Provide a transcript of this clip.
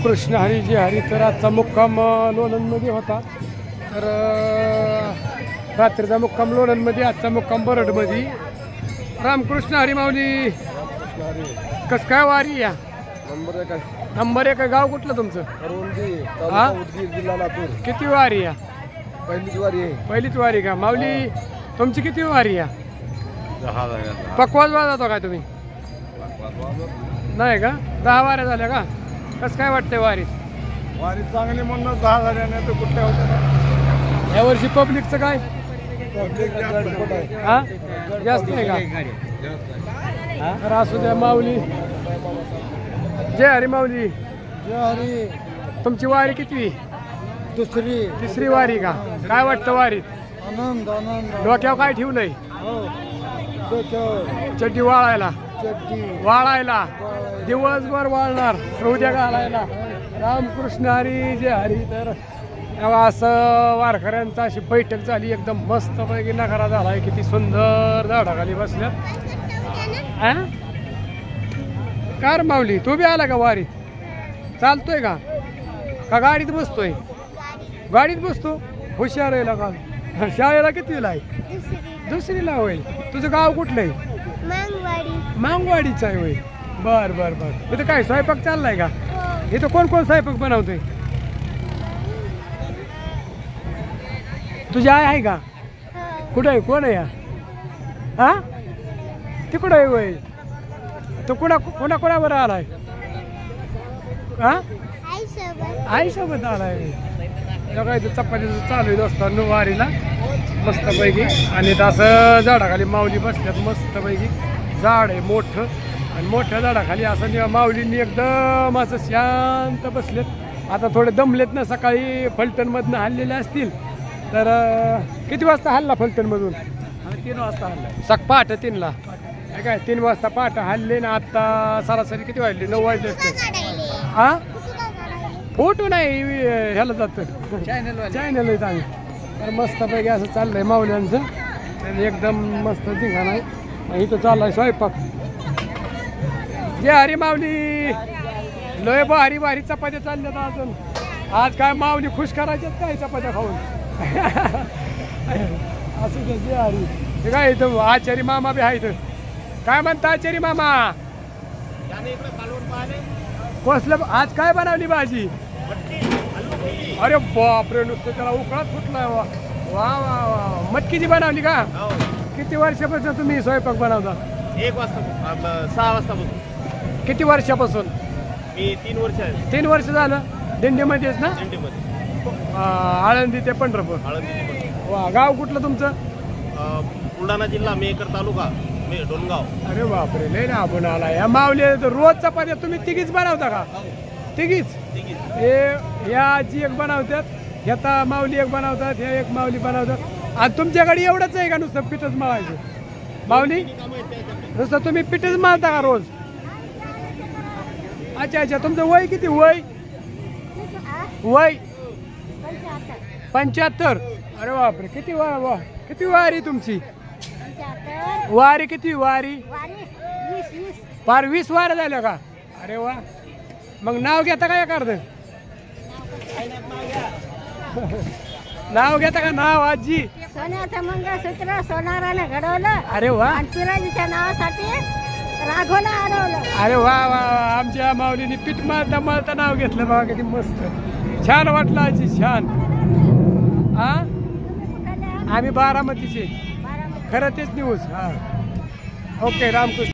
कृष्ण हरी जी हरी तर आजचा मुक्काम लोणंदमध्ये होता। तर रात्रीचा मुक्काम लोणंदमध्ये, आजचा मुक्काम बरडमध्ये। रामकृष्ण हरी माऊली कस काय वारी या नंबर 1 गाव कुठलं तुमचं? जिल्हा लातूर। किती वारी या? पहिलीच वारी आहे। पहिलीच वारी का माऊली? तुमची किती वारी या? पकवाज वाजवतो काय तुम्ही? नाही का? 10 वाऱ्या झाल्या का? कसं काय वाटतंय वारीत? वारी चांगली म्हणून 10 झाल्याने तर कुठे होतं। या वर्षी पब्लिकचं काय हा जास्त आहे का? तर असू द्या माऊली। जय हरी माऊली। जय हरी। तुमची वारी किती? तिसरी वारी का? काय वाटतं वारीत? आनंद आनंद। डोक्यावर काय ठेवलंय? डोक्यावर चड्डी वाळायला वाळायला दिवसभर वाळणार, उद्या घालायला। रामकृष्ण हरी जय हरी। तर असं वारकऱ्यांचा अशी बैठक झाली, एकदम मस्त पैकी नगारा झालाय। किती सुंदर झाडाखाली बसल्यात। कार माऊली तू बी आला का वारीत? चालतोय का गाडीत बसतोय? गाडीत बसतो। हुशार आहे का? शाळेला कितवीला आहे? दुसरीला होईल। तुझं गाव कुठलं आहे? मांगवाडीचं आहे होय। बर बर बर। इथं काय स्वयंपाक चाललाय का? इथं कोण कोण स्वयंपाक बनवतोय? तुझी आई आहे का? कुठं आहे? कोण आहे या? हा तिकडं आहे होय। तो कोणाबरोबर आलाय? हा आई सोबत आलाय। काय चपातीचं चालू आहे असताना वारीला मस्तपैकी। आणि असं झाडाखाली माऊली बसल्यात मस्तपैकी। झाड आहे मोठं, आणि मोठ्या झाडाखाली असं माऊलींनी एकदम असं शांत बसलेत। आता थोडे दमलेत ना, सकाळी फलटणमधनं हल्लेले असतील। तर किती वाजता हल्ला फलटणमधून? 3 वाजता हल्ला। पहाटे 3ला काय? 3 वाजता पहाटे हल्ले ना। आता सरासरी किती वाजले? 9 वाजले असते। हा फोटो नाही ह्याला जातं चॅनल आहेत आम्ही। तर मस्तपैकी असं चाललंय माऊल्यांचं। तर एकदम मस्त ठिकाण आहे। इथं चाललाय स्वयंपाक। जे हरी माऊली लय भारी भारी चपात्या चालल्यात अजून। आज काय माऊली खुश करायच्यात काय चपात्या खाऊन? असं ते जे हरी हे काय इथं आचारी मामा बी आहे इथं। काय म्हणता आचारी मामा? कसलं आज काय बनवली भाजी? अरे बापरे, नुसतं त्याला उकळात फुटलाय। वा वा वा। मटकीची बनवली का? किती वर्षापासून तुम्ही स्वयंपाक बनवता? 1 वाजता 6 वाजतापासून। किती वर्षापासून? मी 3 वर्ष आहे। 3 वर्ष झालं दिंडीमध्येच ना? दिंडीमध्ये। आळंदी ते पंढरपूर। वा गाव कुठलं तुमचं? बुलढाणा जिल्हा, मेकर तालुका, डोणगाव। अरे बापरे, लय ना आपण आला या माऊली। रोज चपात्या तुम्ही तिघीच बनवता का? तिघीच? हे या आजी एक बनवतात, ह्याता माऊली एक बनवतात, ह्या एक माऊली बनवतात। आणि तुमच्याकडे एवढंच आहे का नुसतं पिठच मळायचं? माऊली नुसतं तुम्ही पिठच मळता का रोज? अच्छा अच्छा। तुमचं वय किती? वय 75। अरे बापरे, किती किती वारी तुमची? वारी किती? वारी पार 20 वाऱ्या झाल्या का? अरे वा। मग नाव घेता का एखादं? नाव घेता का? नाव आजी? सोन्याचं मंगळसूत्र सोनाराने घडवलं। अरे वा। आणि पिराजीच्या नावासाठी राघवला अडवलं। अरे वा वा। आमच्या माऊलीने पीठ मळता मळता नाव घेतलं बघा, किती मस्त छान वाटलं आजी, छान। हा आम्ही बारामतीचे। खरं तेच न्यूज। हा ओके। रामकृष्ण।